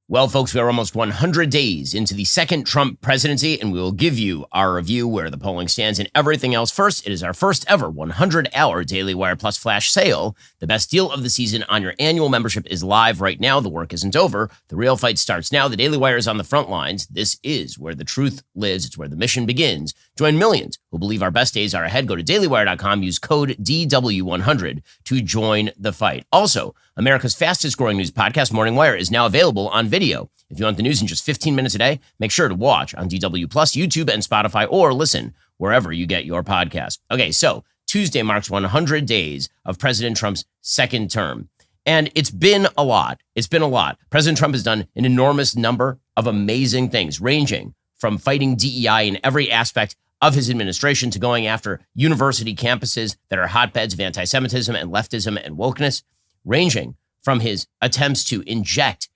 Well, folks, we are almost 100 days into the second Trump presidency, and we will give you our review where the polling stands and everything else. First, it is our first ever 100-hour Daily Wire Plus flash sale. The best deal of the season on your annual membership is live right now. The work isn't over. The real fight starts now. The Daily Wire is on the front lines. This is where the truth lives. It's where the mission begins. Join millions who believe our best days are ahead. Go to dailywire.com. Use code DW100 to join the fight. Also, America's fastest growing news podcast, Morning Wire, is now available on video. If you want the news in just 15 minutes a day, make sure to watch on DW Plus, YouTube, and Spotify, or listen wherever you get your podcast. Okay, so Tuesday marks 100 days of President Trump's second term. And it's been a lot. It's been a lot. President Trump has done an enormous number of amazing things, ranging from fighting DEI in every aspect of his administration to going after university campuses that are hotbeds of anti-Semitism and leftism and wokeness, ranging from his attempts to inject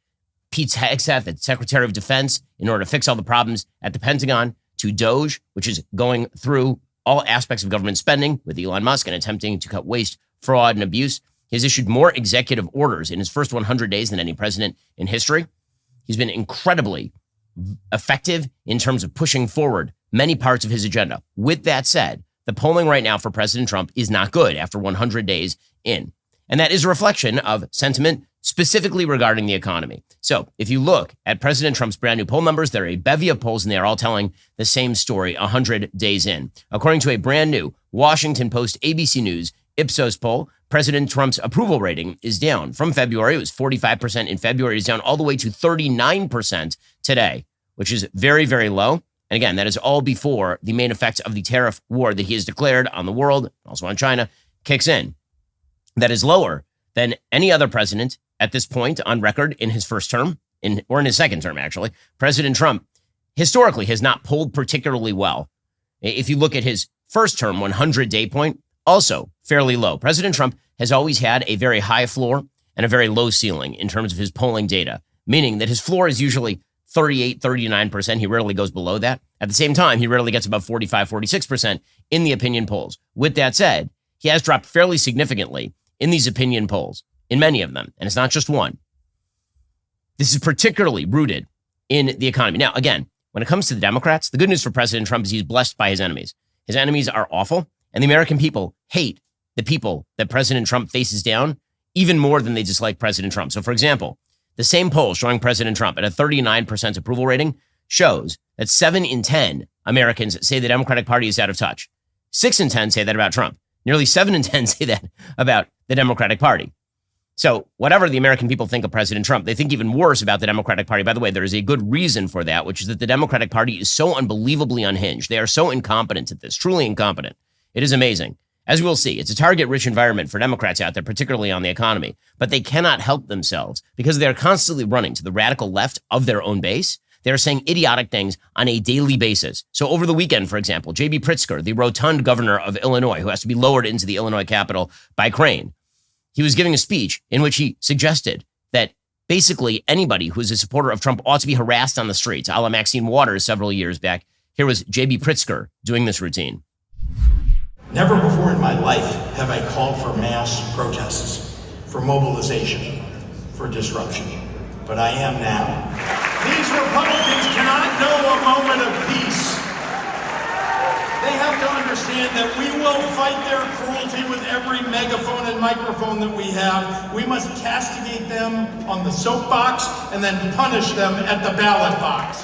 Pete Hegseth as Secretary of Defense in order to fix all the problems at the Pentagon, to DOGE, which is going through all aspects of government spending with Elon Musk and attempting to cut waste, fraud, and abuse. He has issued more executive orders in his first 100 days than any president in history. He's been incredibly effective in terms of pushing forward many parts of his agenda. With that said, the polling right now for President Trump is not good after 100 days in. And that is a reflection of sentiment specifically regarding the economy. So if you look at President Trump's brand new poll numbers, there are a bevy of polls and they are all telling the same story 100 days in. According to a brand new Washington Post ABC News Ipsos poll, President Trump's approval rating is down from February. It was 45% in February. It's down all the way to 39% today, which is very, very low. And again, that is all before the main effects of the tariff war that he has declared on the world, also on China, kicks in. That is lower than any other president at this point on record in his first term, or in his second term, actually. President Trump historically has not polled particularly well. If you look at his first term, 100-day point, also fairly low. President Trump has always had a very high floor and a very low ceiling in terms of his polling data, meaning that his floor is usually 38, 39%. He rarely goes below that. At the same time, he rarely gets above 45, 46% in the opinion polls. With that said, he has dropped fairly significantly in these opinion polls, in many of them, and it's not just one. This is particularly rooted in the economy. Now, again, when it comes to the Democrats, the good news for President Trump is he's blessed by his enemies. His enemies are awful, and the American people hate the people that President Trump faces down even more than they dislike President Trump. So, for example, the same poll showing President Trump at a 39% approval rating shows that 7 in 10 Americans say the Democratic Party is out of touch. 6 in 10 say that about Trump. Nearly 7 in 10 say that about the Democratic Party. So whatever the American people think of President Trump, they think even worse about the Democratic Party. By the way, there is a good reason for that, which is that the Democratic Party is so unbelievably unhinged. They are so incompetent at this, truly incompetent. It is amazing. As we'll see, it's a target-rich environment for Democrats out there, particularly on the economy. But they cannot help themselves because they're constantly running to the radical left of their own base. They're saying idiotic things on a daily basis. So over the weekend, for example, J.B. Pritzker, the rotund governor of Illinois, who has to be lowered into the Illinois Capitol by crane, he was giving a speech in which he suggested that basically anybody who is a supporter of Trump ought to be harassed on the streets, a la Maxine Waters several years back. Here was J.B. Pritzker doing this routine. Never before in my life have I called for mass protests, for mobilization, for disruption, but I am now. These Republicans cannot know a moment of peace. They have to understand that we will fight their cruelty with every megaphone and microphone that we have. We must castigate them on the soapbox and then punish them at the ballot box.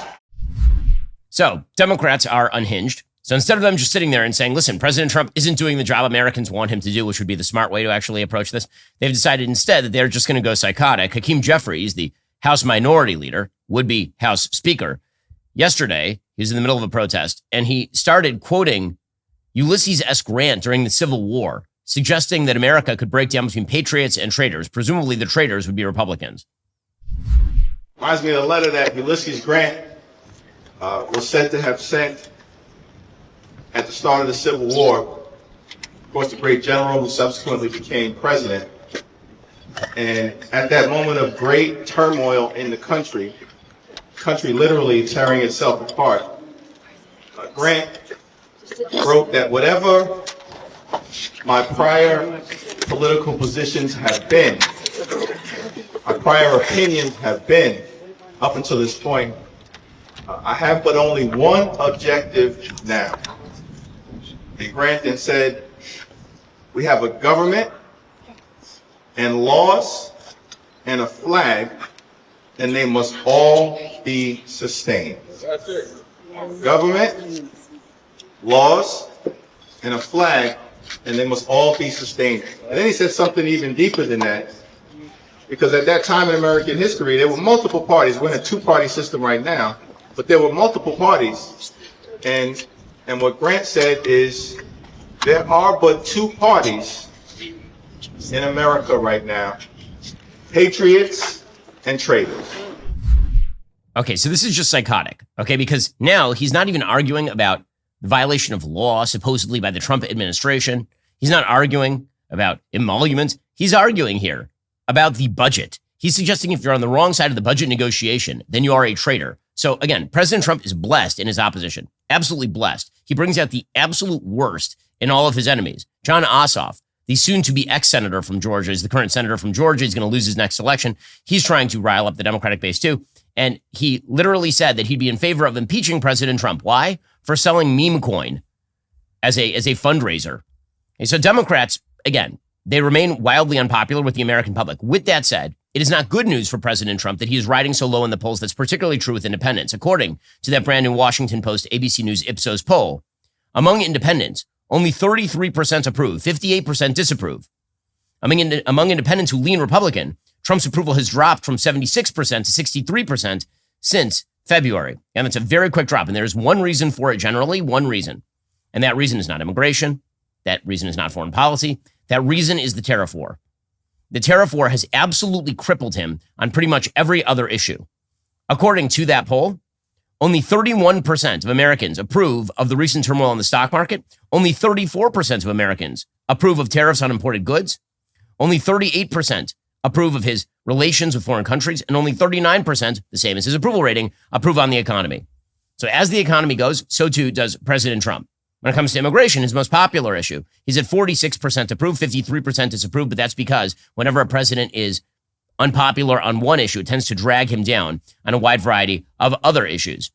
So Democrats are unhinged. So instead of them just sitting there and saying, listen, President Trump isn't doing the job Americans want him to do, which would be the smart way to actually approach this, they've decided instead that they're just going to go psychotic. Hakeem Jeffries, the House Minority Leader, would-be House Speaker, yesterday, he was in the middle of a protest, and he started quoting Ulysses S. Grant during the Civil War, suggesting that America could break down between patriots and traitors. Presumably the traitors would be Republicans. Reminds me of a letter that Ulysses Grant was said to have sent at the start of the Civil War. Of course, the great general who subsequently became president. And at that moment of great turmoil in the country literally tearing itself apart, Grant wrote that whatever my prior political positions have been, my prior opinions have been, up until this point, I have but only one objective now. And Grant then said, we have a government and laws and a flag, and they must all be sustained. That's it. Government, laws, and a flag, and they must all be sustained. And then he said something even deeper than that, because at that time in American history, there were multiple parties. We're in a two-party system right now, but there were multiple parties. And what Grant said is, there are but two parties in America right now, patriots and traitors. Okay, so this is just psychotic, okay? Because now he's not even arguing about the violation of law supposedly by the Trump administration. He's not arguing about emoluments. He's arguing here about the budget. He's suggesting if you're on the wrong side of the budget negotiation, then you are a traitor. So again, President Trump is blessed in his opposition, absolutely blessed. He brings out the absolute worst in all of his enemies. John Ossoff, the soon-to-be ex-senator from Georgia, is the current senator from Georgia. He's going to lose his next election. He's trying to rile up the Democratic base too. And he literally said that he'd be in favor of impeaching President Trump. Why? For selling meme coin as a fundraiser. And so Democrats, again, they remain wildly unpopular with the American public. With that said, it is not good news for President Trump that he is riding so low in the polls. That's particularly true with independents. According to that brand new Washington Post ABC News Ipsos poll, among independents, only 33% approve, 58% disapprove. Among independents who lean Republican, Trump's approval has dropped from 76% to 63% since February. And that's a very quick drop. And there's one reason for it generally, one reason. And that reason is not immigration. That reason is not foreign policy. That reason is the tariff war. The tariff war has absolutely crippled him on pretty much every other issue. According to that poll, only 31% of Americans approve of the recent turmoil in the stock market. Only 34% of Americans approve of tariffs on imported goods. Only 38% approve of his relations with foreign countries. And only 39%, the same as his approval rating, approve on the economy. So as the economy goes, so too does President Trump. When it comes to immigration, his most popular issue, he's at 46% approve, 53% disapprove, but that's because whenever a president is unpopular on one issue, it tends to drag him down on a wide variety of other issues.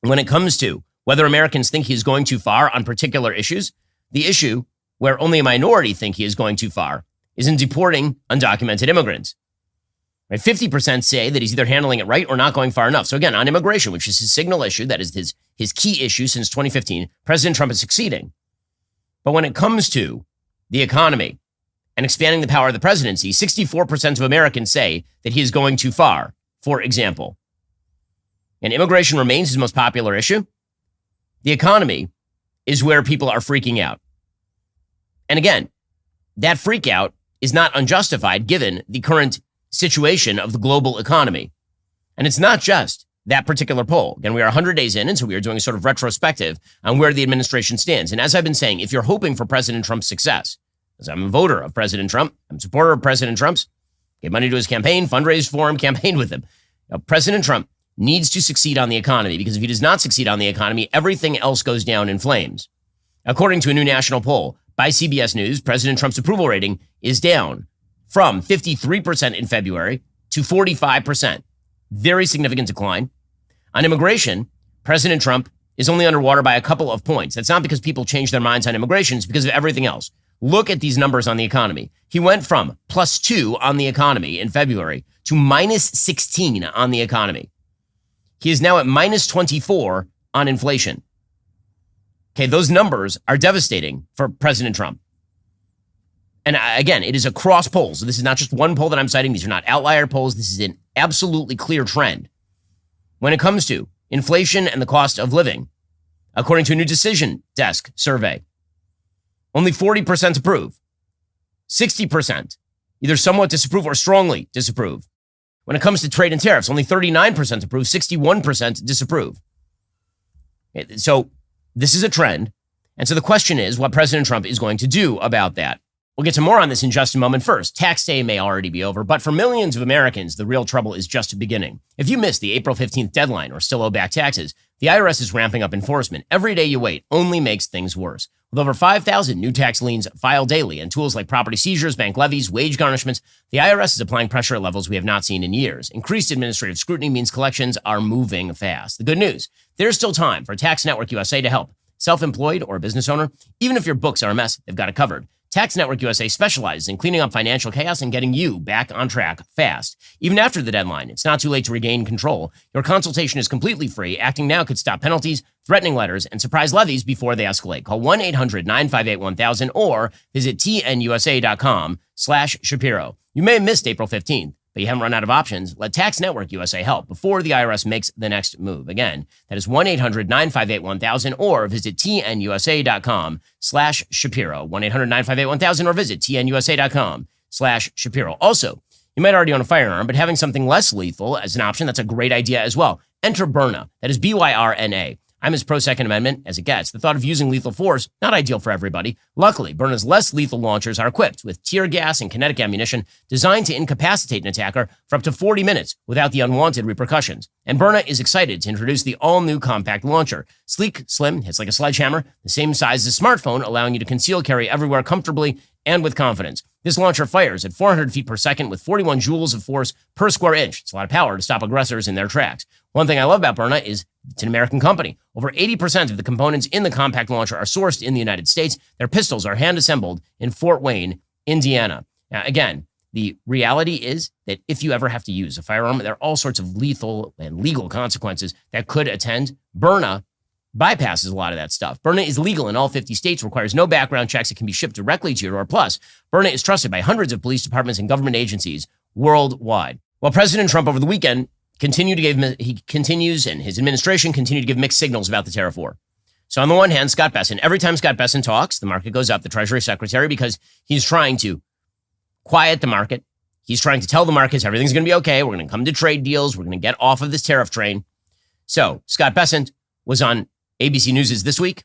When it comes to whether Americans think he is going too far on particular issues, the issue where only a minority think he is going too far is in deporting undocumented immigrants. Right? 50% say that he's either handling it right or not going far enough. So again, on immigration, which is his signal issue, that is his key issue since 2015, President Trump is succeeding. But when it comes to the economy and expanding the power of the presidency, 64% of Americans say that he is going too far, for example. And immigration remains his most popular issue. The economy is where people are freaking out. And again, that freak out is not unjustified given the current situation of the global economy. And it's not just that particular poll. Again, we are 100 days in, and so we are doing a sort of retrospective on where the administration stands. And as I've been saying, if you're hoping for President Trump's success, as I'm a voter of President Trump, I'm a supporter of President Trump's, gave money to his campaign, fundraised for him, campaigned with him. Now, President Trump needs to succeed on the economy, because if he does not succeed on the economy, everything else goes down in flames. According to a new national poll by CBS News, President Trump's approval rating is down from 53% in February to 45%. Very significant decline. On immigration, President Trump is only underwater by a couple of points. That's not because people changed their minds on immigration. It's because of everything else. Look at these numbers on the economy. He went from +2 on the economy in February to -16 on the economy. He is now at -24 on inflation. Okay, those numbers are devastating for President Trump. And again, it is across polls. So this is not just one poll that I'm citing. These are not outlier polls. This is an absolutely clear trend. When it comes to inflation and the cost of living, according to a new Decision Desk survey, only 40% approve. 60% either somewhat disapprove or strongly disapprove. When it comes to trade and tariffs, only 39% approve, 61% disapprove. So this is a trend. And so the question is what President Trump is going to do about that. We'll get to more on this in just a moment. First, tax day may already be over, but for millions of Americans, the real trouble is just beginning. If you missed the April 15th deadline or still owe back taxes, the IRS is ramping up enforcement. Every day you wait only makes things worse. With over 5,000 new tax liens filed daily and tools like property seizures, bank levies, wage garnishments, the IRS is applying pressure at levels we have not seen in years. Increased administrative scrutiny means collections are moving fast. The good news, there's still time for Tax Network USA to help. Self-employed or a business owner, even if your books are a mess, they've got it covered. Tax Network USA specializes in cleaning up financial chaos and getting you back on track fast. Even after the deadline, it's not too late to regain control. Your consultation is completely free. Acting now could stop penalties, threatening letters, and surprise levies before they escalate. Call 1-800-958-1000 or visit tnusa.com/Shapiro. You may have missed April 15th, but you haven't run out of options. Let Tax Network USA help before the IRS makes the next move. Again, that is 1-800-958-1000 or visit tnusa.com/Shapiro. 1-800-958-1000 or visit tnusa.com/Shapiro. Also, you might already own a firearm, but having something less lethal as an option, that's a great idea as well. Enter Byrna. That is BYRNA. I'm as pro-Second Amendment as it gets. The thought of using lethal force, not ideal for everybody. Luckily, Byrna's less lethal launchers are equipped with tear gas and kinetic ammunition designed to incapacitate an attacker for up to 40 minutes without the unwanted repercussions. And Byrna is excited to introduce the all-new compact launcher. Sleek, slim, hits like a sledgehammer, the same size as a smartphone, allowing you to conceal carry everywhere comfortably and with confidence. This launcher fires at 400 feet per second with 41 joules of force per square inch. It's a lot of power to stop aggressors in their tracks. One thing I love about Byrna is it's an American company. Over 80% of the components in the compact launcher are sourced in the United States. Their pistols are hand-assembled in Fort Wayne, Indiana. Now, again, the reality is that if you ever have to use a firearm, there are all sorts of lethal and legal consequences that could attend. Byrna bypasses a lot of that stuff. Byrna is legal in all 50 states, requires no background checks. It can be shipped directly to your door. Plus, Byrna is trusted by hundreds of police departments and government agencies worldwide. While President Trump over the weekend and his administration continue to give mixed signals about the tariff war. So on the one hand, Scott Bessent, every time Scott Bessent talks, the market goes up, the Treasury Secretary, because he's trying to quiet the market. He's trying to tell the markets everything's going to be okay. We're going to come to trade deals. We're going to get off of this tariff train. So Scott Bessent was on ABC News' This Week,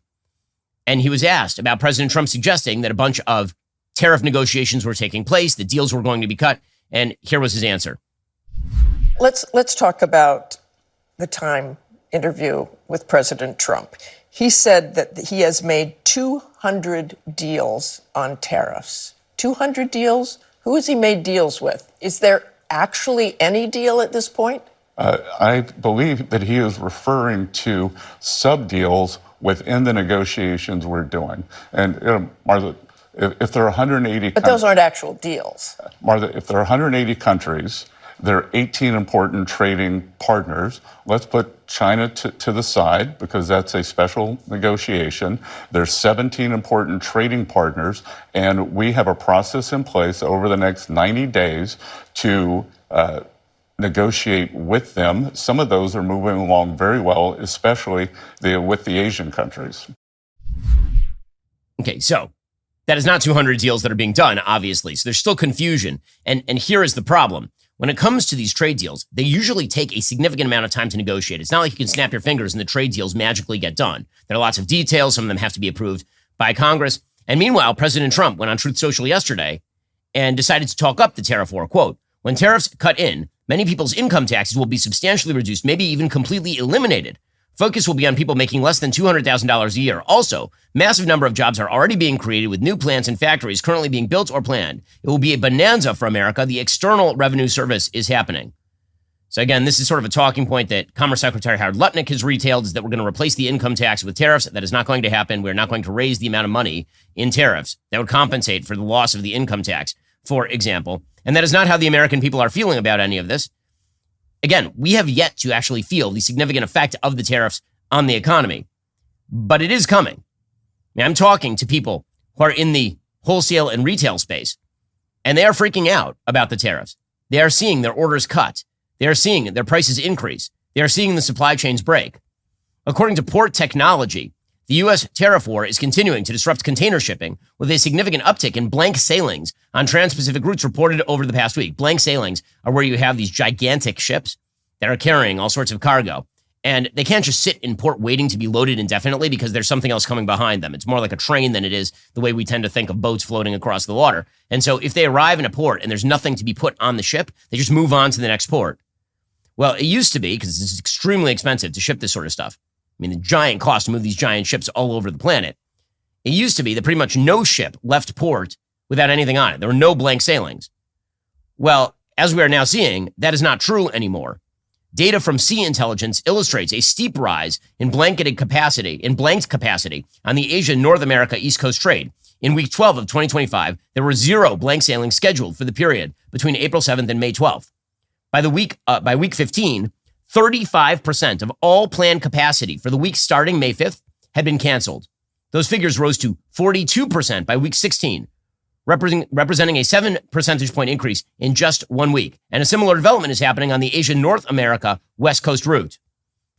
and he was asked about President Trump suggesting that a bunch of tariff negotiations were taking place, the deals were going to be cut, and here was his answer. Let's talk about the Time interview with President Trump. He said that he has made 200 deals on tariffs. 200 deals? Who has he made deals with? Is there actually any deal at this point? I believe that he is referring to sub-deals within the negotiations we're doing. And, Martha, if there are 180... But those aren't actual deals. Martha, if there are 180 countries... There are 18 important trading partners. Let's put China to the side because that's a special negotiation. There's 17 important trading partners, and we have a process in place over the next 90 days to negotiate with them. Some of those are moving along very well, especially with the Asian countries. Okay, so that is not 200 deals that are being done, obviously. So there's still confusion. And here is the problem. When it comes to these trade deals, they usually take a significant amount of time to negotiate. It's not like you can snap your fingers and the trade deals magically get done. There are lots of details. Some of them have to be approved by Congress. And meanwhile, President Trump went on Truth Social yesterday and decided to talk up the tariff war. Quote, when tariffs cut in, many people's income taxes will be substantially reduced, maybe even completely eliminated. Focus will be on people making less than $200,000 a year. Also, massive number of jobs are already being created with new plants and factories currently being built or planned. It will be a bonanza for America. The External Revenue Service is happening. So again, this is sort of a talking point that Commerce Secretary Howard Lutnick has retailed, is that we're going to replace the income tax with tariffs. That is not going to happen. We're not going to raise the amount of money in tariffs that would compensate for the loss of the income tax, for example. And that is not how the American people are feeling about any of this. Again, we have yet to actually feel the significant effect of the tariffs on the economy, but it is coming. I'm talking to people who are in the wholesale and retail space, and they are freaking out about the tariffs. They are seeing their orders cut. They are seeing their prices increase. They are seeing the supply chains break. According to Port Technology, the U.S. tariff war is continuing to disrupt container shipping with a significant uptick in blank sailings on trans-Pacific routes reported over the past week. Blank sailings are where you have these gigantic ships that are carrying all sorts of cargo. And they can't just sit in port waiting to be loaded indefinitely because there's something else coming behind them. It's more like a train than it is the way we tend to think of boats floating across the water. And so if they arrive in a port and there's nothing to be put on the ship, they just move on to the next port. Well, it used to be, because it's extremely expensive to ship this sort of stuff. I mean, the giant cost to move these giant ships all over the planet. It used to be that pretty much no ship left port without anything on it. There were no blank sailings. Well, as we are now seeing, that is not true anymore. Data from Sea Intelligence illustrates a steep rise in blanked capacity on the Asia-North America East Coast trade. In week 12 of 2025, there were 0 blank sailings scheduled for the period between April 7th and May 12th. By week 15, 35% of all planned capacity for the week starting May 5th had been canceled. Those figures rose to 42% by week 16, representing a 7 percentage point increase in just 1 week. And a similar development is happening on the Asia-North America West Coast route.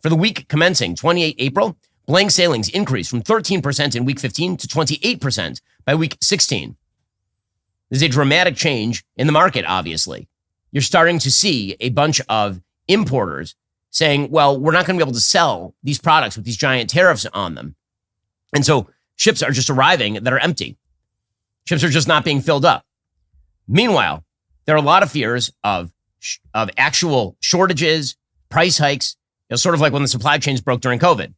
For the week commencing 28 April, blank sailings increased from 13% in week 15 to 28% by week 16. There's a dramatic change in the market, obviously. You're starting to see a bunch of importers saying, well, we're not going to be able to sell these products with these giant tariffs on them. And so ships are just arriving that are empty. Ships are just not being filled up. Meanwhile, there are a lot of fears of actual shortages, price hikes, sort of like when the supply chains broke during COVID.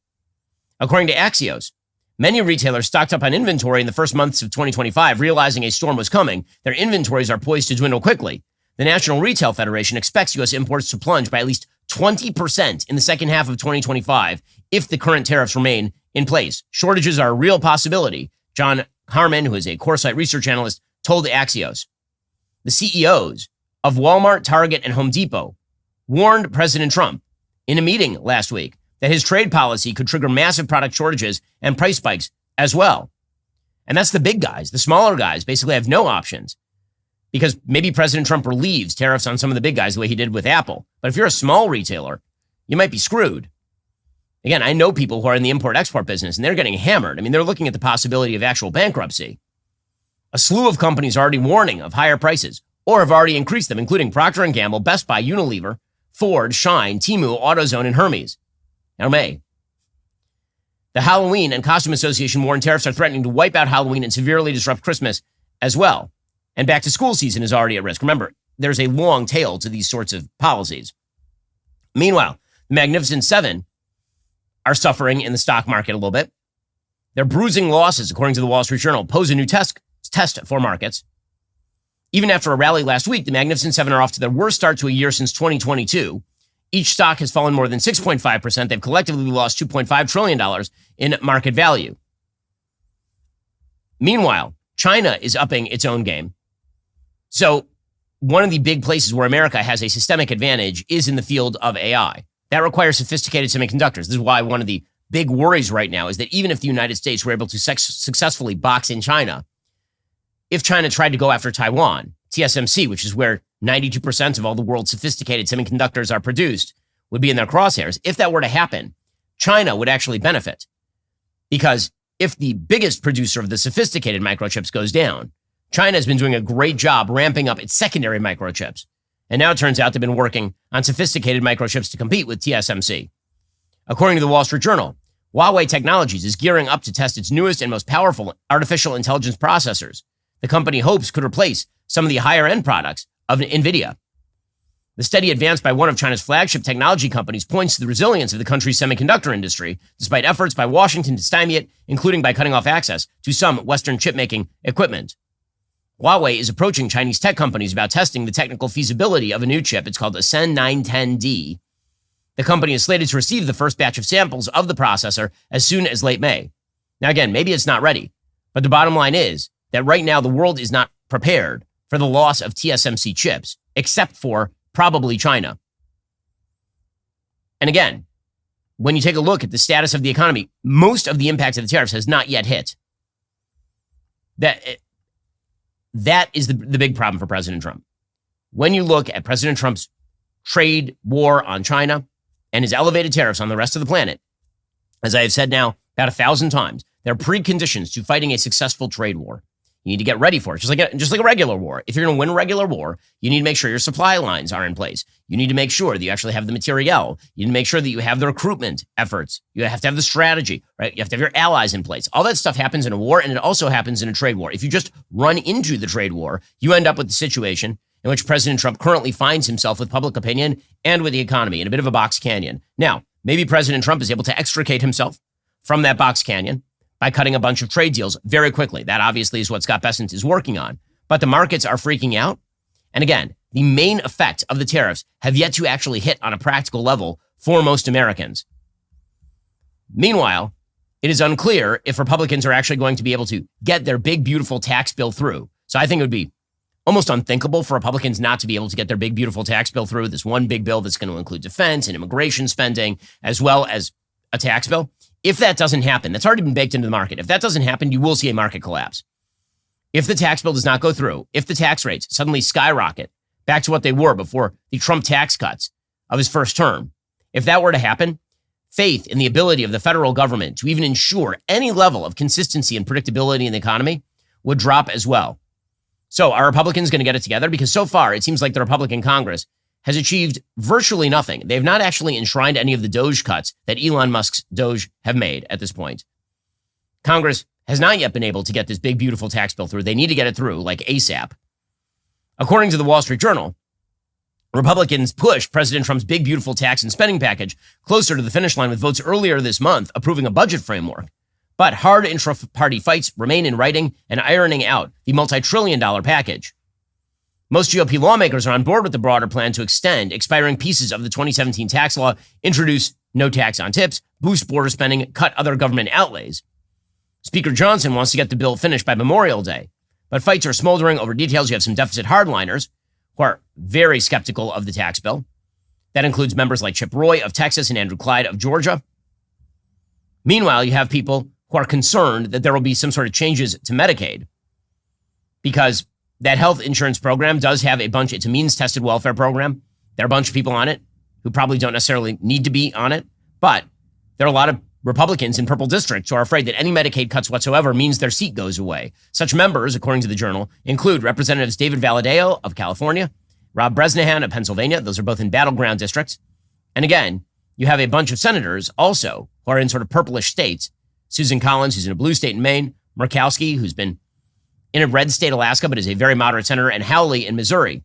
According to Axios, many retailers stocked up on inventory in the first months of 2025, realizing a storm was coming. Their inventories are poised to dwindle quickly. The National Retail Federation expects U.S. imports to plunge by at least 20% in the second half of 2025 if the current tariffs remain in place. Shortages are a real possibility, John Harmon, who is a Coresight research analyst, told Axios. The CEOs of Walmart, Target, and Home Depot warned President Trump in a meeting last week that his trade policy could trigger massive product shortages and price spikes as well. And that's the big guys. The smaller guys basically have no options because maybe President Trump relieves tariffs on some of the big guys the way he did with Apple. But if you're a small retailer, you might be screwed. Again, I know people who are in the import-export business, and they're getting hammered. I mean, they're looking at the possibility of actual bankruptcy. A slew of companies are already warning of higher prices or have already increased them, including Procter & Gamble, Best Buy, Unilever, Ford, Shine, Temu, AutoZone, and Hermes. Now, May. The Halloween and Costume Association warned tariffs are threatening to wipe out Halloween and severely disrupt Christmas as well. And back-to-school season is already at risk. Remember, there's a long tail to these sorts of policies. Meanwhile, the Magnificent Seven are suffering in the stock market a little bit. Their bruising losses, according to the Wall Street Journal, pose a new test for markets. Even after a rally last week, the Magnificent Seven are off to their worst start to a year since 2022. Each stock has fallen more than 6.5%. They've collectively lost $2.5 trillion in market value. Meanwhile, China is upping its own game. So one of the big places where America has a systemic advantage is in the field of AI. That requires sophisticated semiconductors. This is why one of the big worries right now is that even if the United States were able to successfully box in China, if China tried to go after Taiwan, TSMC, which is where 92% of all the world's sophisticated semiconductors are produced, would be in their crosshairs. If that were to happen, China would actually benefit. Because if the biggest producer of the sophisticated microchips goes down, China has been doing a great job ramping up its secondary microchips. And now it turns out they've been working on sophisticated microchips to compete with TSMC. According to the Wall Street Journal, Huawei Technologies is gearing up to test its newest and most powerful artificial intelligence processors. The company hopes could replace some of the higher-end products of NVIDIA. The study advanced by one of China's flagship technology companies points to the resilience of the country's semiconductor industry, despite efforts by Washington to stymie it, including by cutting off access to some Western chip-making equipment. Huawei is approaching Chinese tech companies about testing the technical feasibility of a new chip. It's called Ascend 910D. The company is slated to receive the first batch of samples of the processor as soon as late May. Now, again, maybe it's not ready, but the bottom line is that right now the world is not prepared for the loss of TSMC chips, except for probably China. And again, when you take a look at the status of the economy, most of the impact of the tariffs has not yet hit. That is the big problem for President Trump. When you look at President Trump's trade war on China and his elevated tariffs on the rest of the planet, as I have said now about 1,000 times, they're preconditions to fighting a successful trade war. You need to get ready for it, just like a regular war. If you're going to win a regular war, you need to make sure your supply lines are in place. You need to make sure that you actually have the materiel. You need to make sure that you have the recruitment efforts. You have to have the strategy, right? You have to have your allies in place. All that stuff happens in a war, and it also happens in a trade war. If you just run into the trade war, you end up with the situation in which President Trump currently finds himself with public opinion and with the economy in a bit of a box canyon. Now, maybe President Trump is able to extricate himself from that box canyon by cutting a bunch of trade deals very quickly. That obviously is what Scott Bessent is working on. But the markets are freaking out. And again, the main effect of the tariffs have yet to actually hit on a practical level for most Americans. Meanwhile, it is unclear if Republicans are actually going to be able to get their big, beautiful tax bill through. So I think it would be almost unthinkable for Republicans not to be able to get their big, beautiful tax bill through, this one big bill that's going to include defense and immigration spending, as well as a tax bill. If that doesn't happen, that's already been baked into the market. If that doesn't happen, you will see a market collapse. If the tax bill does not go through, if the tax rates suddenly skyrocket back to what they were before the Trump tax cuts of his first term, if that were to happen, faith in the ability of the federal government to even ensure any level of consistency and predictability in the economy would drop as well. So are Republicans going to get it together? Because so far, it seems like the Republican Congress has achieved virtually nothing. They've not actually enshrined any of the Doge cuts that Elon Musk's Doge have made at this point. Congress has not yet been able to get this big, beautiful tax bill through. They need to get it through, like ASAP. According to the Wall Street Journal, Republicans pushed President Trump's big, beautiful tax and spending package closer to the finish line with votes earlier this month approving a budget framework. But hard intra-party fights remain in writing and ironing out the multi-trillion-dollar package. Most GOP lawmakers are on board with the broader plan to extend expiring pieces of the 2017 tax law, introduce no tax on tips, boost border spending, cut other government outlays. Speaker Johnson wants to get the bill finished by Memorial Day, but fights are smoldering over details. You have some deficit hardliners who are very skeptical of the tax bill. That includes members like Chip Roy of Texas and Andrew Clyde of Georgia. Meanwhile, you have people who are concerned that there will be some sort of changes to Medicaid because that health insurance program does have it's a means-tested welfare program. There are a bunch of people on it who probably don't necessarily need to be on it, but there are a lot of Republicans in purple districts who are afraid that any Medicaid cuts whatsoever means their seat goes away. Such members, according to the Journal, include Representatives David Valadao of California, Rob Bresnahan of Pennsylvania. Those are both in battleground districts. And again, you have a bunch of senators also who are in sort of purplish states. Susan Collins, who's in a blue state in Maine, Murkowski, who's been in a red state, Alaska, but is a very moderate senator, and Hawley in Missouri,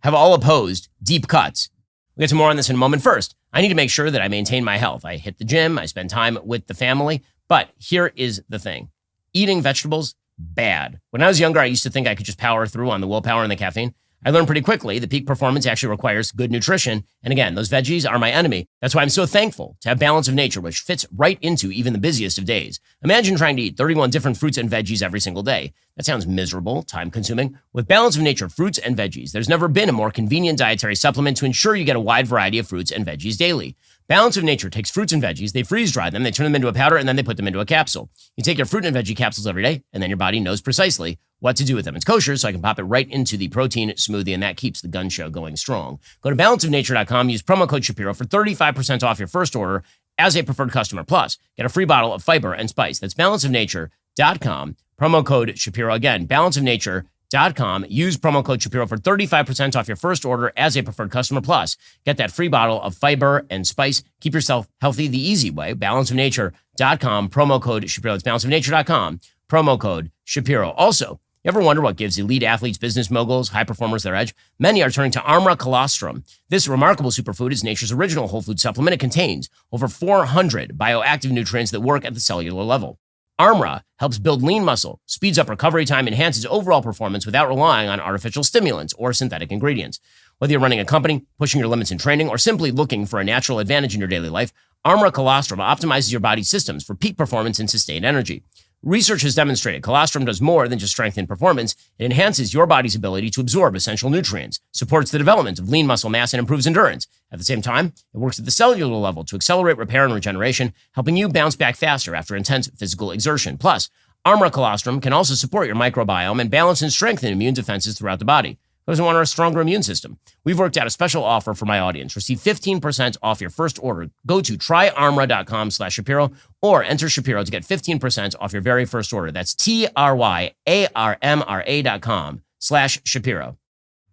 have all opposed deep cuts. We'll get to more on this in a moment. First, I need to make sure that I maintain my health. I hit the gym, I spend time with the family, but here is the thing. Eating vegetables, bad. When I was younger, I used to think I could just power through on the willpower and the caffeine. I learned pretty quickly that peak performance actually requires good nutrition. And again, those veggies are my enemy. That's why I'm so thankful to have Balance of Nature, which fits right into even the busiest of days. Imagine trying to eat 31 different fruits and veggies every single day. That sounds miserable, time-consuming. With Balance of Nature fruits and veggies, there's never been a more convenient dietary supplement to ensure you get a wide variety of fruits and veggies daily. Balance of Nature takes fruits and veggies, they freeze-dry them, they turn them into a powder, and then they put them into a capsule. You take your fruit and veggie capsules every day, and then your body knows precisely what to do with them. It's kosher, so I can pop it right into the protein smoothie, and that keeps the gun show going strong. Go to balanceofnature.com, use promo code Shapiro for 35% off your first order as a preferred customer. Plus, get a free bottle of fiber and spice. That's balanceofnature.com, promo code Shapiro. Again, balanceofnature.com. Use promo code Shapiro for 35% off your first order as a preferred customer. Plus, get that free bottle of fiber and spice. Keep yourself healthy the easy way. Balanceofnature.com, promo code Shapiro. It's balanceofnature.com, promo code Shapiro. Also, you ever wonder what gives elite athletes, business moguls, high performers their edge? Many are turning to Armra Colostrum. This remarkable superfood is nature's original whole food supplement. It contains over 400 bioactive nutrients that work at the cellular level. Armra helps build lean muscle, speeds up recovery time, enhances overall performance without relying on artificial stimulants or synthetic ingredients. Whether you're running a company, pushing your limits in training, or simply looking for a natural advantage in your daily life, Armra Colostrum optimizes your body's systems for peak performance and sustained energy. Research has demonstrated colostrum does more than just strengthen performance. It enhances your body's ability to absorb essential nutrients, supports the development of lean muscle mass, and improves endurance. At the same time, it works at the cellular level to accelerate repair and regeneration, helping you bounce back faster after intense physical exertion. Plus, Armra Colostrum can also support your microbiome and balance and strengthen immune defenses throughout the body. Who doesn't want a stronger immune system? We've worked out a special offer for my audience. Receive 15% off your first order. Go to tryarmra.com/Shapiro or enter Shapiro to get 15% off your very first order. That's tryarmra.com/Shapiro.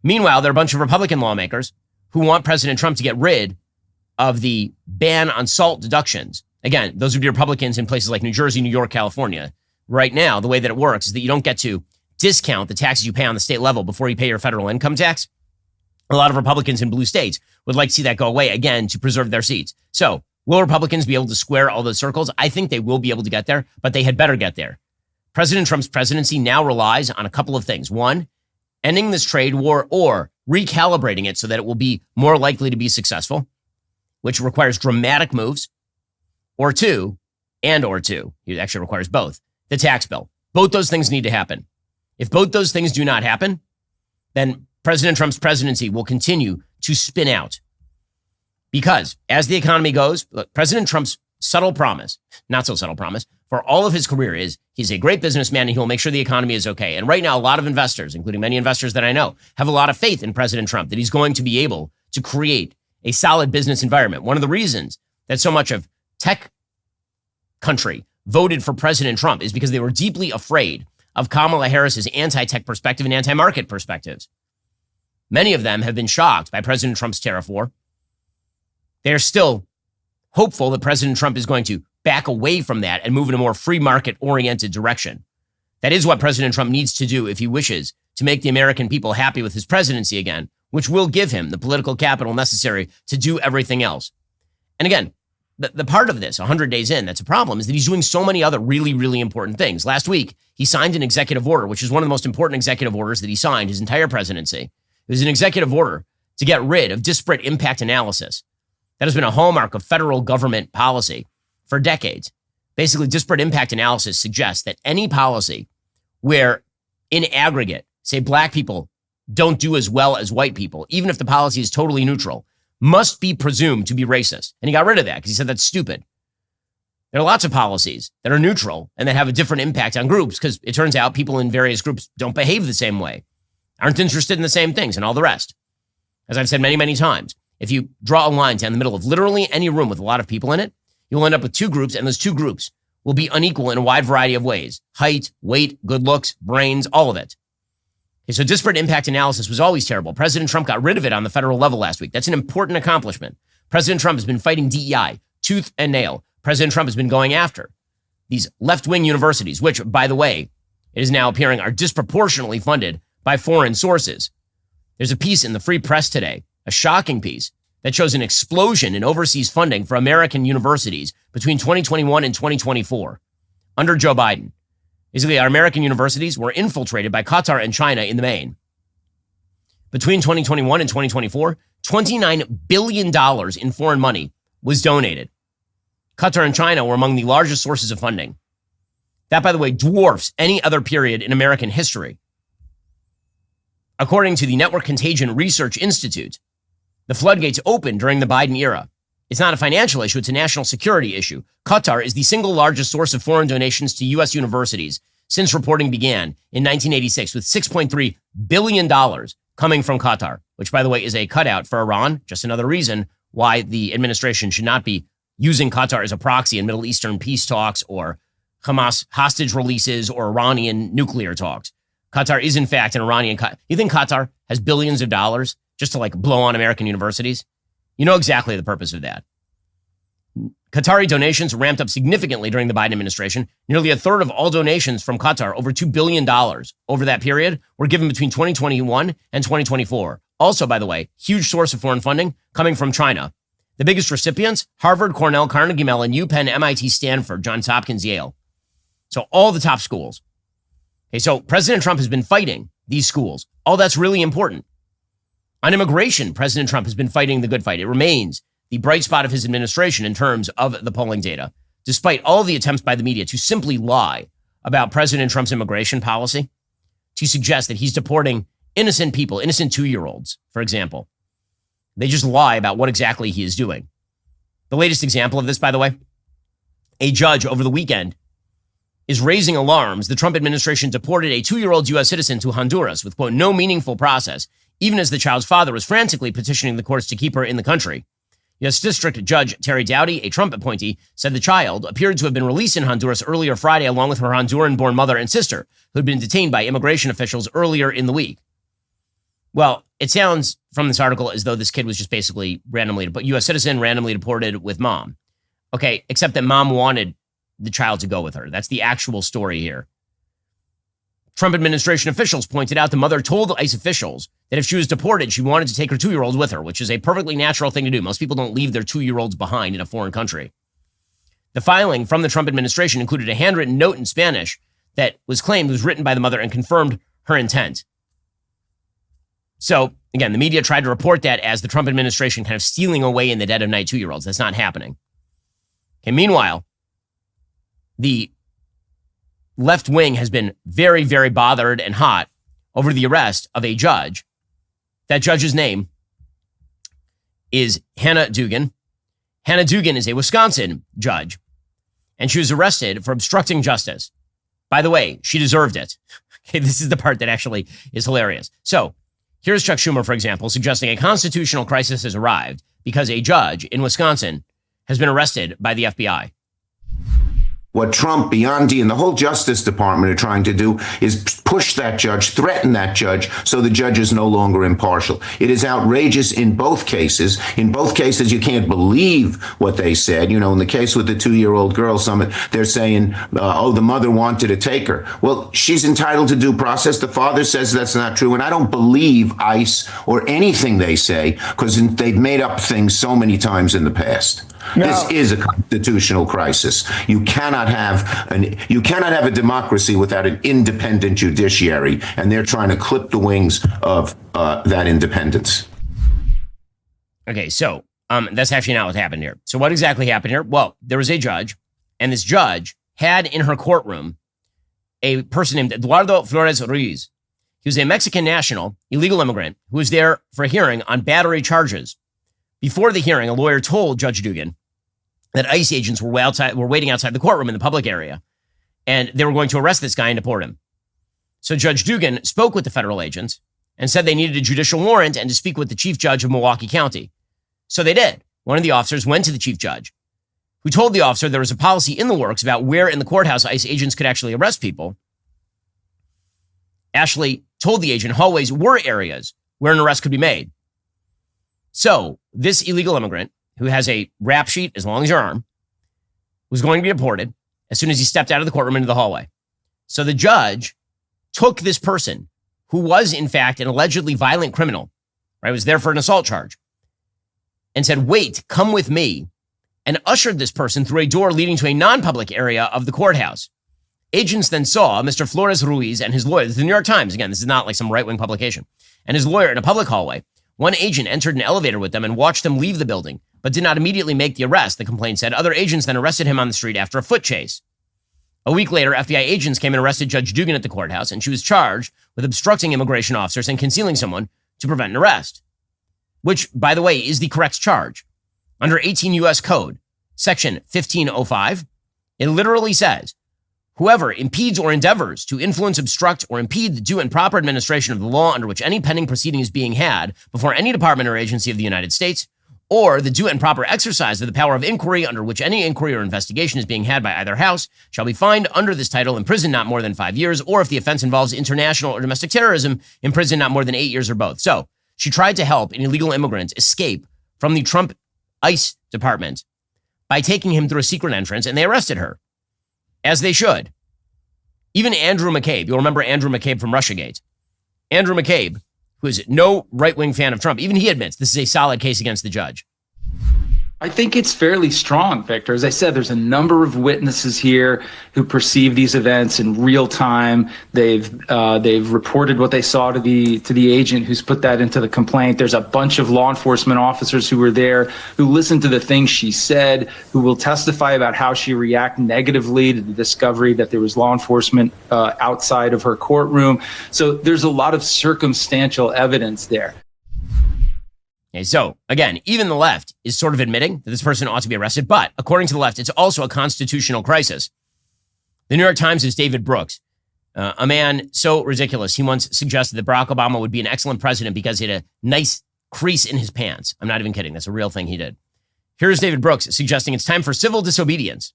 Meanwhile, there are a bunch of Republican lawmakers who want President Trump to get rid of the ban on SALT deductions. Again, those would be Republicans in places like New Jersey, New York, California. Right now, the way that it works is that you don't get to discount the taxes you pay on the state level before you pay your federal income tax. A lot of Republicans in blue states would like to see that go away, again, to preserve their seats. So will Republicans be able to square all those circles? I think they will be able to get there, but they had better get there. President Trump's presidency now relies on a couple of things. One, ending this trade war or recalibrating it so that it will be more likely to be successful, which requires dramatic moves. Or two, it actually requires both, the tax bill. Both those things need to happen. If both those things do not happen, then President Trump's presidency will continue to spin out. Because as the economy goes, look, President Trump's subtle promise, not so subtle promise, for all of his career is he's a great businessman and he will make sure the economy is okay. And right now, a lot of investors, including many investors that I know, have a lot of faith in President Trump that he's going to be able to create a solid business environment. One of the reasons that so much of tech country voted for President Trump is because they were deeply afraid of Kamala Harris's anti-tech perspective and anti-market perspectives. Many of them have been shocked by President Trump's tariff war. They are still hopeful that President Trump is going to back away from that and move in a more free market-oriented direction. That is what President Trump needs to do if he wishes to make the American people happy with his presidency again, which will give him the political capital necessary to do everything else. And again, the part of this, 100 days in, that's a problem, is that he's doing so many other really, really important things. Last week, he signed an executive order, which is one of the most important executive orders that he signed his entire presidency. It was an executive order to get rid of disparate impact analysis. That has been a hallmark of federal government policy for decades. Basically, disparate impact analysis suggests that any policy where, in aggregate, say black people don't do as well as white people, even if the policy is totally neutral, must be presumed to be racist. And he got rid of that because he said that's stupid. There are lots of policies that are neutral and that have a different impact on groups because it turns out people in various groups don't behave the same way, aren't interested in the same things, and all the rest. As I've said many, many times, if you draw a line down the middle of literally any room with a lot of people in it, you'll end up with two groups, and those two groups will be unequal in a wide variety of ways. Height, weight, good looks, brains, all of it. Okay, so disparate impact analysis was always terrible. President Trump got rid of it on the federal level last week. That's an important accomplishment. President Trump has been fighting DEI, tooth and nail. President Trump has been going after these left-wing universities, which, by the way, it is now appearing are disproportionately funded by foreign sources. There's a piece in the Free Press today, a shocking piece, that shows an explosion in overseas funding for American universities between 2021 and 2024 under Joe Biden. Basically, our American universities were infiltrated by Qatar and China in the main. Between 2021 and 2024, $29 billion in foreign money was donated. Qatar and China were among the largest sources of funding. That, by the way, dwarfs any other period in American history. According to the Network Contagion Research Institute, the floodgates opened during the Biden era. It's not a financial issue, it's a national security issue. Qatar is the single largest source of foreign donations to U.S. universities since reporting began in 1986, with $6.3 billion coming from Qatar, which, by the way, is a cutout for Iran. Just another reason why the administration should not be using Qatar as a proxy in Middle Eastern peace talks or Hamas hostage releases or Iranian nuclear talks. Qatar is, in fact, an Iranian. You think Qatar has billions of dollars just to blow on American universities? You know exactly the purpose of that. Qatari donations ramped up significantly during the Biden administration. Nearly a third of all donations from Qatar, over $2 billion over that period, were given between 2021 and 2024. Also, by the way, huge source of foreign funding coming from China. The biggest recipients, Harvard, Cornell, Carnegie Mellon, UPenn, MIT, Stanford, Johns Hopkins, Yale. So all the top schools. Okay, so President Trump has been fighting these schools. All that's really important. On immigration, President Trump has been fighting the good fight. It remains the bright spot of his administration in terms of the polling data, despite all the attempts by the media to simply lie about President Trump's immigration policy, to suggest that he's deporting innocent people, innocent 2-year-olds, for example. They just lie about what exactly he is doing. The latest example of this, by the way, a judge over the weekend is raising alarms. The Trump administration deported a 2-year-old U.S. citizen to Honduras with, quote, no meaningful process, even as the child's father was frantically petitioning the courts to keep her in the country. U.S. District Judge Terry Dowdy, a Trump appointee, said the child appeared to have been released in Honduras earlier Friday along with her Honduran-born mother and sister, who had been detained by immigration officials earlier in the week. Well, it sounds from this article as though this kid was just basically randomly, but U.S. citizen, randomly deported with mom. Okay, except that mom wanted the child to go with her. That's the actual story here. Trump administration officials pointed out the mother told ICE officials that if she was deported, she wanted to take her 2-year-old with her, which is a perfectly natural thing to do. Most people don't leave their 2-year-olds behind in a foreign country. The filing from the Trump administration included a handwritten note in Spanish that was claimed was written by the mother and confirmed her intent. So, again, the media tried to report that as the Trump administration kind of stealing away in the dead of night 2-year-olds. That's not happening. Okay, meanwhile, the left wing has been very, very bothered and hot over the arrest of a judge. That judge's name is Hannah Dugan. Hannah Dugan is a Wisconsin judge, and she was arrested for obstructing justice. By the way, she deserved it. Okay, this is the part that actually is hilarious. So here's Chuck Schumer, for example, suggesting a constitutional crisis has arrived because a judge in Wisconsin has been arrested by the FBI. What Trump, Biondi, and the whole Justice Department are trying to do is push that judge, threaten that judge, so the judge is no longer impartial. It is outrageous in both cases. In both cases, you can't believe what they said. You know, in the case with the 2-year-old girl, they're saying, the mother wanted to take her. Well, she's entitled to due process. The father says that's not true. And I don't believe ICE or anything they say, because they've made up things so many times in the past. No. This is a constitutional crisis. You cannot have a democracy without an independent judiciary, and they're trying to clip the wings of that independence. Okay, so that's actually not what happened here. So what exactly happened here? Well, there was a judge, and this judge had in her courtroom a person named Eduardo Flores Ruiz. He was a Mexican national, illegal immigrant, who was there for a hearing on battery charges. Before the hearing, a lawyer told Judge Dugan that ICE agents were waiting outside the courtroom in the public area, and they were going to arrest this guy and deport him. So Judge Dugan spoke with the federal agents and said they needed a judicial warrant and to speak with the chief judge of Milwaukee County. So they did. One of the officers went to the chief judge, who told the officer there was a policy in the works about where in the courthouse ICE agents could actually arrest people. Ashley told the agent hallways were areas where an arrest could be made. So this illegal immigrant, who has a rap sheet as long as your arm, was going to be deported as soon as he stepped out of the courtroom into the hallway. So the judge took this person, who was in fact an allegedly violent criminal, right, was there for an assault charge, and said, wait, come with me, and ushered this person through a door leading to a non-public area of the courthouse. Agents then saw Mr. Flores Ruiz and his lawyer, this is the New York Times, again, this is not like some right-wing publication, and his lawyer in a public hallway. One agent entered an elevator with them and watched them leave the building, but did not immediately make the arrest, the complaint said. Other agents then arrested him on the street after a foot chase. A week later, FBI agents came and arrested Judge Dugan at the courthouse, and she was charged with obstructing immigration officers and concealing someone to prevent an arrest, which, by the way, is the correct charge. Under 18 U.S. Code, Section 1505, it literally says, whoever impedes or endeavors to influence, obstruct, or impede the due and proper administration of the law under which any pending proceeding is being had before any department or agency of the United States, or the due and proper exercise of the power of inquiry under which any inquiry or investigation is being had by either house, shall be fined under this title, imprisoned not more than 5 years, or if the offense involves international or domestic terrorism, imprisoned not more than 8 years or both. So she tried to help an illegal immigrant escape from the Trump ICE department by taking him through a secret entrance, and they arrested her, as they should. Even Andrew McCabe, you'll remember Andrew McCabe from Russiagate. Andrew McCabe, who is no right-wing fan of Trump, even he admits this is a solid case against the judge. I think it's fairly strong, Victor. As I said, there's a number of witnesses here who perceive these events in real time. They've reported what they saw to the agent who's put that into the complaint. There's a bunch of law enforcement officers who were there, who listened to the things she said, who will testify about how she reacted negatively to the discovery that there was law enforcement outside of her courtroom. So there's a lot of circumstantial evidence there. Okay, so, again, even the left is sort of admitting that this person ought to be arrested, but according to the left, it's also a constitutional crisis. The New York Times' David Brooks, a man so ridiculous, he once suggested that Barack Obama would be an excellent president because he had a nice crease in his pants. I'm not even kidding. That's a real thing he did. Here's David Brooks suggesting it's time for civil disobedience.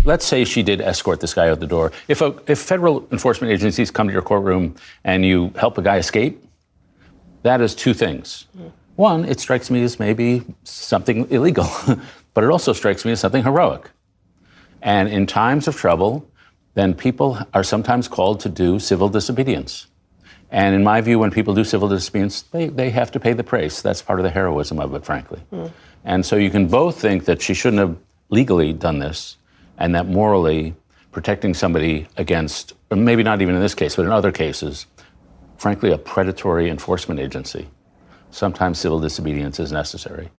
Let's say she did escort this guy out the door. If federal enforcement agencies come to your courtroom and you help a guy escape, That is two things. One, it strikes me as maybe something illegal, but it also strikes me as something heroic. And in times of trouble, then people are sometimes called to do civil disobedience. And in my view, when people do civil disobedience, they have to pay the price. That's part of the heroism of it, frankly. And so you can both think that she shouldn't have legally done this, and that morally protecting somebody against, or maybe not even in this case, but in other cases, frankly, a predatory enforcement agency. Sometimes civil disobedience is necessary.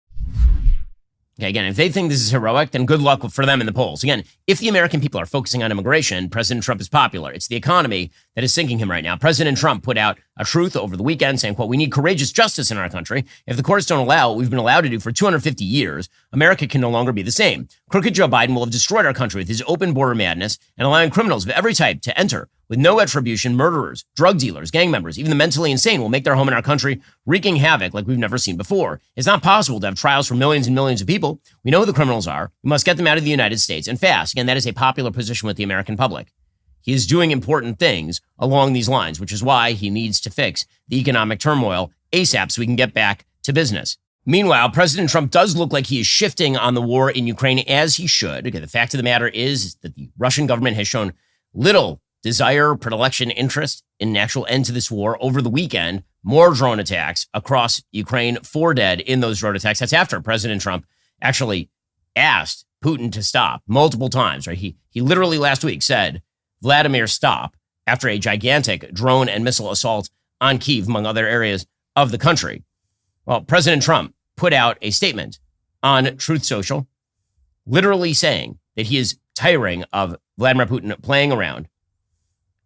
Okay, again, if they think this is heroic, then good luck for them in the polls. Again, if the American people are focusing on immigration, President Trump is popular. It's the economy that is sinking him right now. President Trump put out a truth over the weekend saying, quote, "We need courageous justice in our country. If the courts don't allow what we've been allowed to do for 250 years, America can no longer be the same. Crooked Joe Biden will have destroyed our country with his open border madness and allowing criminals of every type to enter with no attribution. Murderers, drug dealers, gang members, even the mentally insane will make their home in our country, wreaking havoc like we've never seen before. It's not possible to have trials for millions and millions of people. We know who the criminals are. We must get them out of the United States and fast." Again, that is a popular position with the American public. He is doing important things along these lines, which is why he needs to fix the economic turmoil ASAP so we can get back to business. Meanwhile, President Trump does look like he is shifting on the war in Ukraine, as he should. Okay, the fact of the matter is that the Russian government has shown little desire, predilection, interest in an actual end to this war. Over the weekend, more drone attacks across Ukraine, 4 dead in those drone attacks. That's after President Trump actually asked Putin to stop multiple times, right? He literally last week said, "Vladimir, stop," after a gigantic drone and missile assault on Kyiv, among other areas of the country. Well, President Trump put out a statement on Truth Social, literally saying that he is tiring of Vladimir Putin playing around.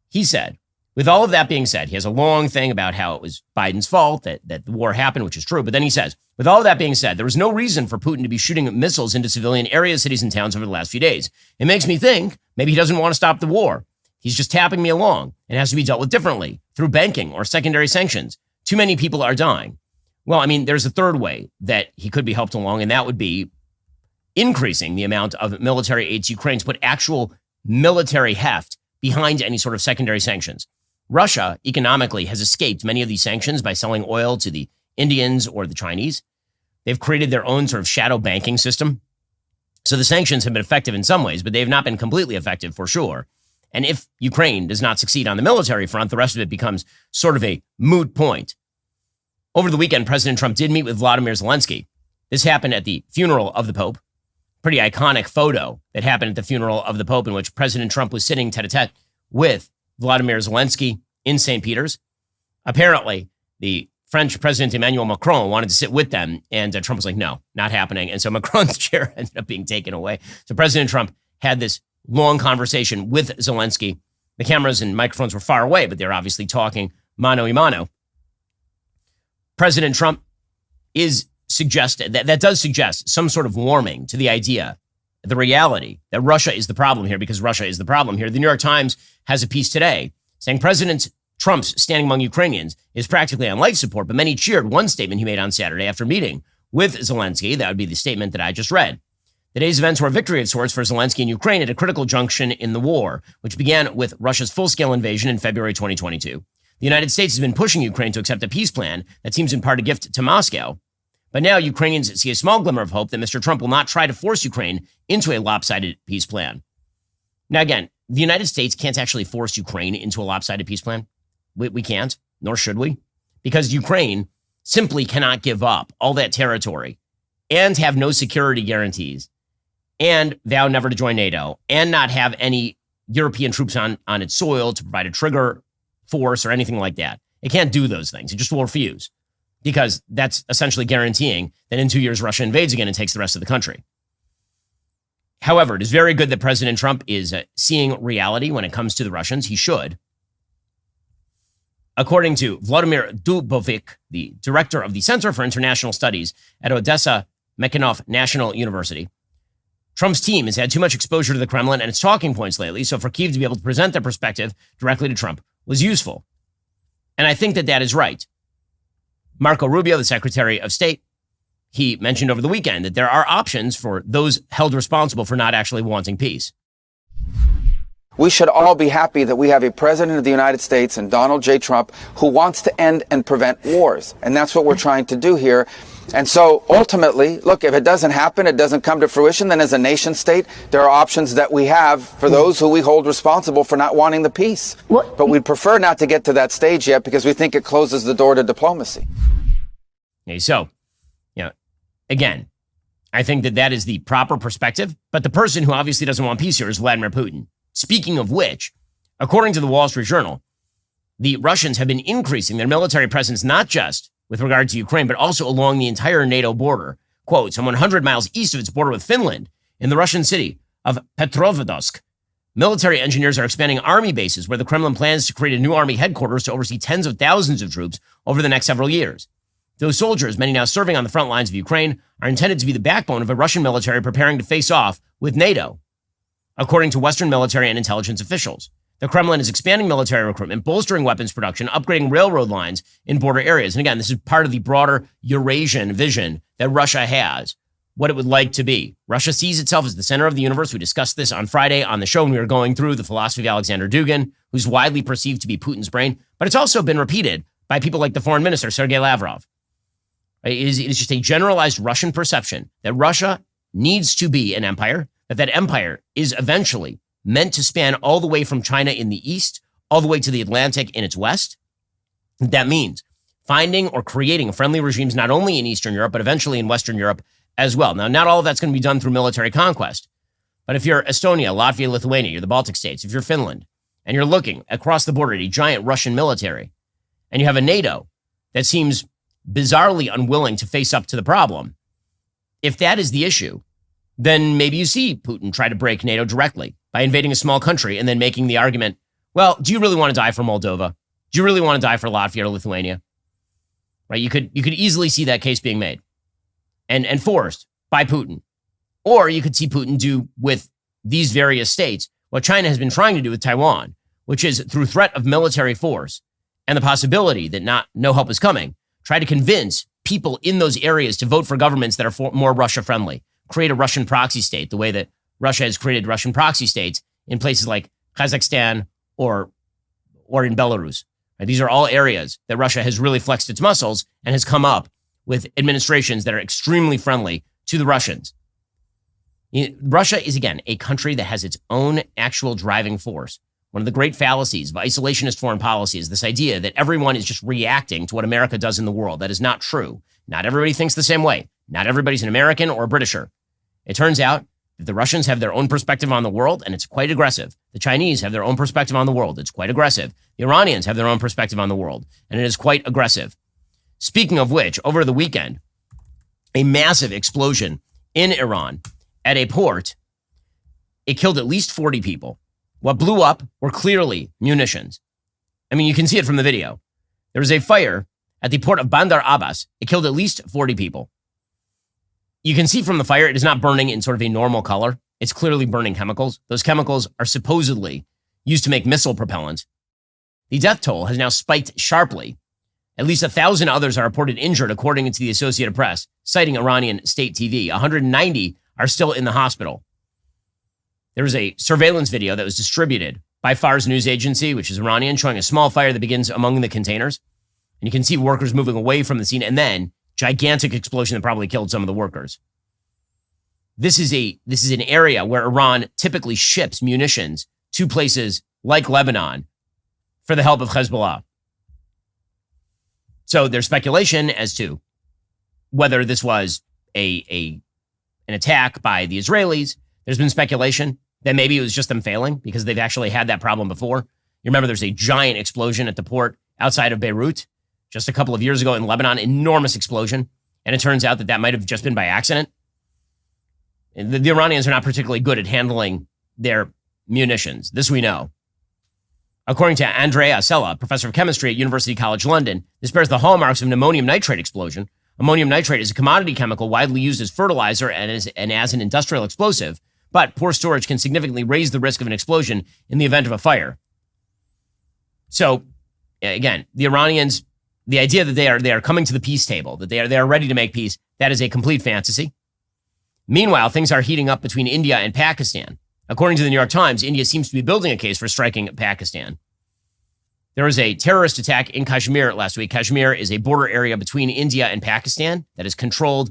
He said, with all of that being said, he has a long thing about how it was Biden's fault that the war happened, which is true. But then he says, with all of that being said, there was no reason for Putin to be shooting missiles into civilian areas, cities, and towns over the last few days. It makes me think maybe he doesn't want to stop the war. He's just tapping me along and has to be dealt with differently through banking or secondary sanctions. Too many people are dying. Well, I mean, there's a third way that he could be helped along, and that would be increasing the amount of military aid to Ukraine to put actual military heft behind any sort of secondary sanctions. Russia economically has escaped many of these sanctions by selling oil to the Indians or the Chinese. They've created their own sort of shadow banking system. So the sanctions have been effective in some ways, but they have not been completely effective for sure. And if Ukraine does not succeed on the military front, the rest of it becomes sort of a moot point. Over the weekend, President Trump did meet with Vladimir Zelensky. This happened at the funeral of the Pope. Pretty iconic photo that happened at the funeral of the Pope in which President Trump was sitting tete-a-tete with Vladimir Zelensky in St. Peter's. Apparently, the French President Emmanuel Macron wanted to sit with them, and Trump was like, no, not happening. And so Macron's chair ended up being taken away. So President Trump had this long conversation with Zelensky. The cameras and microphones were far away, but they're obviously talking mano a mano. President Trump is suggested that does suggest some sort of warming to the idea, the reality that Russia is the problem here because Russia is the problem here. The New York Times has a piece today saying President Trump's standing among Ukrainians is practically on life support, but many cheered one statement he made on Saturday after meeting with Zelensky. That would be the statement that I just read. The day's events were a victory of sorts for Zelensky and Ukraine at a critical junction in the war, which began with Russia's full-scale invasion in February 2022. The United States has been pushing Ukraine to accept a peace plan that seems in part a gift to Moscow. But now Ukrainians see a small glimmer of hope that Mr. Trump will not try to force Ukraine into a lopsided peace plan. Now, again, the United States can't actually force Ukraine into a lopsided peace plan. We can't, nor should we, because Ukraine simply cannot give up all that territory and have no security guarantees and vow never to join NATO and not have any European troops on its soil to provide a trigger force or anything like that. It can't do those things. It just will refuse because that's essentially guaranteeing that in 2 years, Russia invades again and takes the rest of the country. However, it is very good that President Trump is seeing reality when it comes to the Russians. He should. According to Vladimir Dubovik, the director of the Center for International Studies at Odessa Mekhanov National University, Trump's team has had too much exposure to the Kremlin and its talking points lately, so for Kyiv to be able to present their perspective directly to Trump was useful. And I think that that is right. Marco Rubio, the Secretary of State, he mentioned over the weekend that there are options for those held responsible for not actually wanting peace. We should all be happy that we have a president of the United States and Donald J. Trump who wants to end and prevent wars. And that's what we're trying to do here. And so ultimately, look, if it doesn't happen, it doesn't come to fruition, then as a nation state, there are options that we have for those who we hold responsible for not wanting the peace. But we'd prefer not to get to that stage yet because we think it closes the door to diplomacy. Okay, so, again, I think that is the proper perspective. But the person who obviously doesn't want peace here is Vladimir Putin. Speaking of which, according to the Wall Street Journal, the Russians have been increasing their military presence not just with regard to Ukraine, but also along the entire NATO border. Quote, some 100 miles east of its border with Finland, in the Russian city of Petrovodsk, military engineers are expanding army bases where the Kremlin plans to create a new army headquarters to oversee tens of thousands of troops over the next several years. Those soldiers, many now serving on the front lines of Ukraine, are intended to be the backbone of a Russian military preparing to face off with NATO. According to Western military and intelligence officials, the Kremlin is expanding military recruitment, bolstering weapons production, upgrading railroad lines in border areas. And again, this is part of the broader Eurasian vision that Russia has, what it would like to be. Russia sees itself as the center of the universe. We discussed this on Friday on the show when we were going through the philosophy of Alexander Dugin, who's widely perceived to be Putin's brain. But it's also been repeated by people like the foreign minister, Sergei Lavrov. It is just a generalized Russian perception that Russia needs to be an empire, that empire is eventually meant to span all the way from China in the east, all the way to the Atlantic in its west. That means finding or creating friendly regimes not only in Eastern Europe, but eventually in Western Europe as well. Now, not all of that's going to be done through military conquest. But if you're Estonia, Latvia, Lithuania, you're the Baltic states, if you're Finland, and you're looking across the border at a giant Russian military, and you have a NATO that seems bizarrely unwilling to face up to the problem, if that is the issue, then maybe you see Putin try to break NATO directly by invading a small country and then making the argument, well, do you really want to die for Moldova? Do you really want to die for Latvia or Lithuania? Right? You could easily see that case being made and forced by Putin. Or you could see Putin do with these various states what China has been trying to do with Taiwan, which is through threat of military force and the possibility that no help is coming, try to convince people in those areas to vote for governments that are more Russia-friendly. Create a Russian proxy state, the way that Russia has created Russian proxy states in places like Kazakhstan or in Belarus. Right? These are all areas that Russia has really flexed its muscles and has come up with administrations that are extremely friendly to the Russians. Russia is, again, a country that has its own actual driving force. One of the great fallacies of isolationist foreign policy is this idea that everyone is just reacting to what America does in the world. That is not true. Not everybody thinks the same way. Not everybody's an American or a Britisher. It turns out that the Russians have their own perspective on the world, and it's quite aggressive. The Chinese have their own perspective on the world. It's quite aggressive. The Iranians have their own perspective on the world, and it is quite aggressive. Speaking of which, over the weekend, a massive explosion in Iran at a port. It killed at least 40 people. What blew up were clearly munitions. I mean, you can see it from the video. There was a fire at the port of Bandar Abbas. It killed at least 40 people. You can see from the fire, it is not burning in sort of a normal color. It's clearly burning chemicals. Those chemicals are supposedly used to make missile propellant. The death toll has now spiked sharply. At least 1,000 others are reported injured, according to the Associated Press, citing Iranian state TV. 190 are still in the hospital. There was a surveillance video that was distributed by Fars news agency, which is Iranian, showing a small fire that begins among the containers. And you can see workers moving away from the scene, and then gigantic explosion that probably killed some of the workers. This is an area where Iran typically ships munitions to places like Lebanon for the help of Hezbollah. So there's speculation as to whether this was an attack by the Israelis. There's been speculation that maybe it was just them failing because they've actually had that problem before. You remember there's a giant explosion at the port outside of Beirut just a couple of years ago in Lebanon, enormous explosion. And it turns out that might have just been by accident. The Iranians are not particularly good at handling their munitions. This we know. According to Andrea Sella, professor of chemistry at University College London, this bears the hallmarks of an ammonium nitrate explosion. Ammonium nitrate is a commodity chemical widely used as fertilizer and as an industrial explosive, but poor storage can significantly raise the risk of an explosion in the event of a fire. So, again, the Iranians, the idea that they are coming to the peace table, that they are ready to make peace, that is a complete fantasy. Meanwhile, things are heating up between India and Pakistan. According to the New York Times, India seems to be building a case for striking Pakistan. There was a terrorist attack in Kashmir last week. Kashmir is a border area between India and Pakistan that is controlled,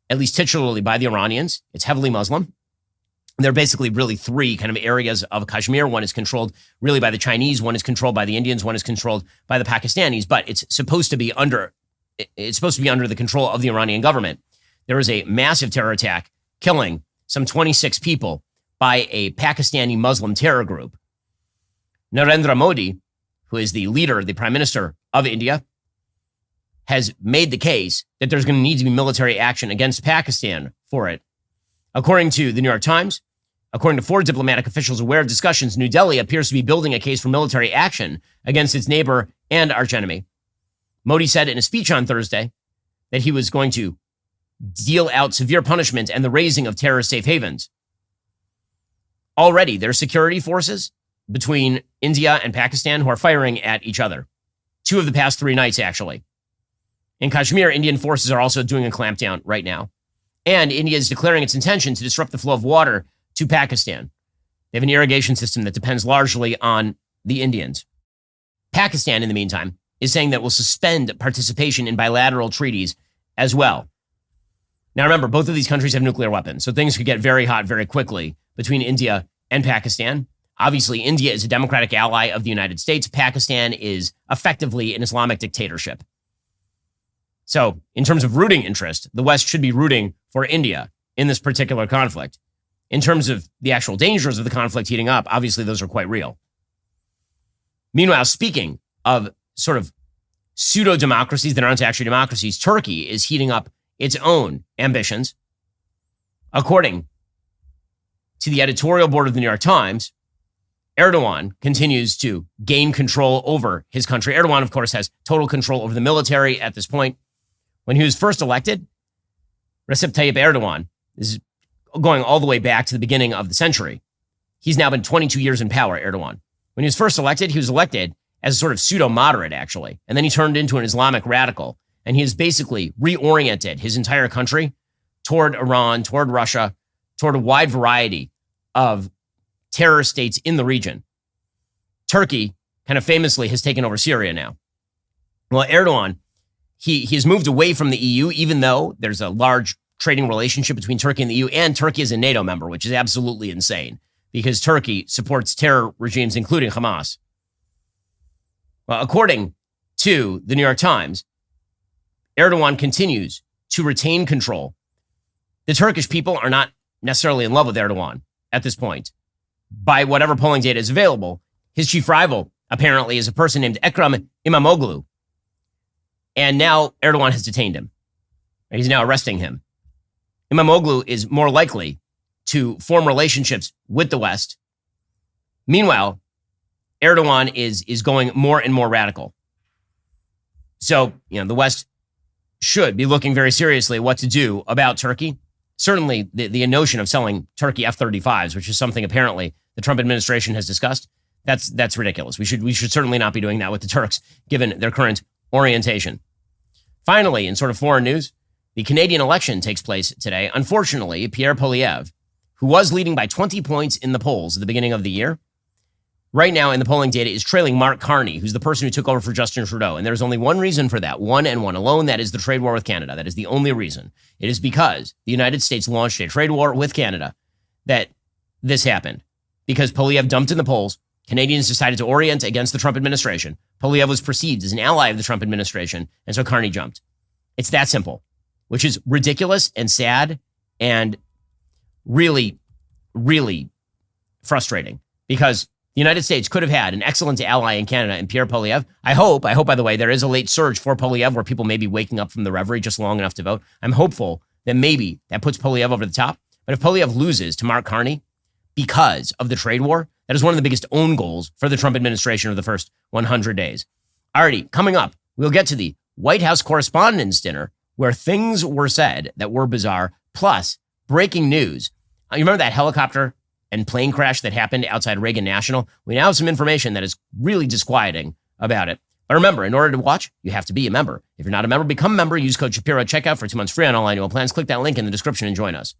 at least titularly, by the Iranians. It's heavily Muslim. There are basically really three kind of areas of Kashmir. One is controlled really by the Chinese, one is controlled by the Indians, one is controlled by the Pakistanis, but it's supposed to be under the control of the Iranian government. There was a massive terror attack killing some 26 people by a Pakistani Muslim terror group. Narendra Modi, who is the leader, the prime minister of India, has made the case that there's going to need to be military action against Pakistan for it. According to the New York Times, according to 4 diplomatic officials aware of discussions, New Delhi appears to be building a case for military action against its neighbor and archenemy. Modi said in a speech on Thursday that he was going to deal out severe punishment and the raising of terrorist safe havens. Already, there are security forces between India and Pakistan who are firing at each other. 2 of the past 3 nights, actually. In Kashmir, Indian forces are also doing a clampdown right now. And India is declaring its intention to disrupt the flow of water to Pakistan. They have an irrigation system that depends largely on the Indians. Pakistan, in the meantime, is saying that it will suspend participation in bilateral treaties as well. Now remember, both of these countries have nuclear weapons, so things could get very hot very quickly between India and Pakistan. Obviously, India is a democratic ally of the United States. Pakistan is effectively an Islamic dictatorship. So, in terms of rooting interest, the West should be rooting for India in this particular conflict. In terms of the actual dangers of the conflict heating up, obviously those are quite real. Meanwhile, speaking of sort of pseudo-democracies that aren't actually democracies, Turkey is heating up its own ambitions. According to the editorial board of the New York Times, Erdogan continues to gain control over his country. Erdogan, of course, has total control over the military at this point. When he was first elected, Recep Tayyip Erdogan is going all the way back to the beginning of the century. He's now been 22 years in power, Erdogan. When he was first elected, he was elected as a sort of pseudo-moderate, actually. And then he turned into an Islamic radical. And he has basically reoriented his entire country toward Iran, toward Russia, toward a wide variety of terror states in the region. Turkey kind of famously has taken over Syria now. Well, Erdogan, he has moved away from the EU, even though there's a large trading relationship between Turkey and the EU, and Turkey is a NATO member, which is absolutely insane because Turkey supports terror regimes, including Hamas. Well, according to the New York Times, Erdogan continues to retain control. The Turkish people are not necessarily in love with Erdogan at this point. By whatever polling data is available, his chief rival apparently is a person named Ekrem İmamoğlu. And now Erdogan has detained him. He's now arresting him. İmamoğlu is more likely to form relationships with the West. Meanwhile, Erdogan is going more and more radical. So, the West should be looking very seriously at what to do about Turkey. Certainly, the notion of selling Turkey F-35s, which is something apparently the Trump administration has discussed, that's ridiculous. We should certainly not be doing that with the Turks, given their current orientation. Finally, in sort of foreign news, the Canadian election takes place today. Unfortunately, Pierre Poilievre, who was leading by 20 points in the polls at the beginning of the year, right now in the polling data is trailing Mark Carney, who's the person who took over for Justin Trudeau. And there's only one reason for that, one and one alone. That is the trade war with Canada. That is the only reason. It is because the United States launched a trade war with Canada that this happened. Because Poilievre dumped in the polls, Canadians decided to orient against the Trump administration. Poilievre was perceived as an ally of the Trump administration, and so Carney jumped. It's that simple, which is ridiculous and sad and really, really frustrating because the United States could have had an excellent ally in Canada in Pierre Poilievre. I hope, by the way, there is a late surge for Poilievre where people may be waking up from the reverie just long enough to vote. I'm hopeful that maybe that puts Poilievre over the top. But if Poilievre loses to Mark Carney because of the trade war, that is one of the biggest own goals for the Trump administration of the first 100 days. Alrighty, coming up, we'll get to the White House Correspondents' Dinner where things were said that were bizarre, plus breaking news. You remember that helicopter and plane crash that happened outside Reagan National? We now have some information that is really disquieting about it. But remember, in order to watch, you have to be a member. If you're not a member, become a member. Use code Shapiro at checkout for 2 months free on all annual plans. Click that link in the description and join us.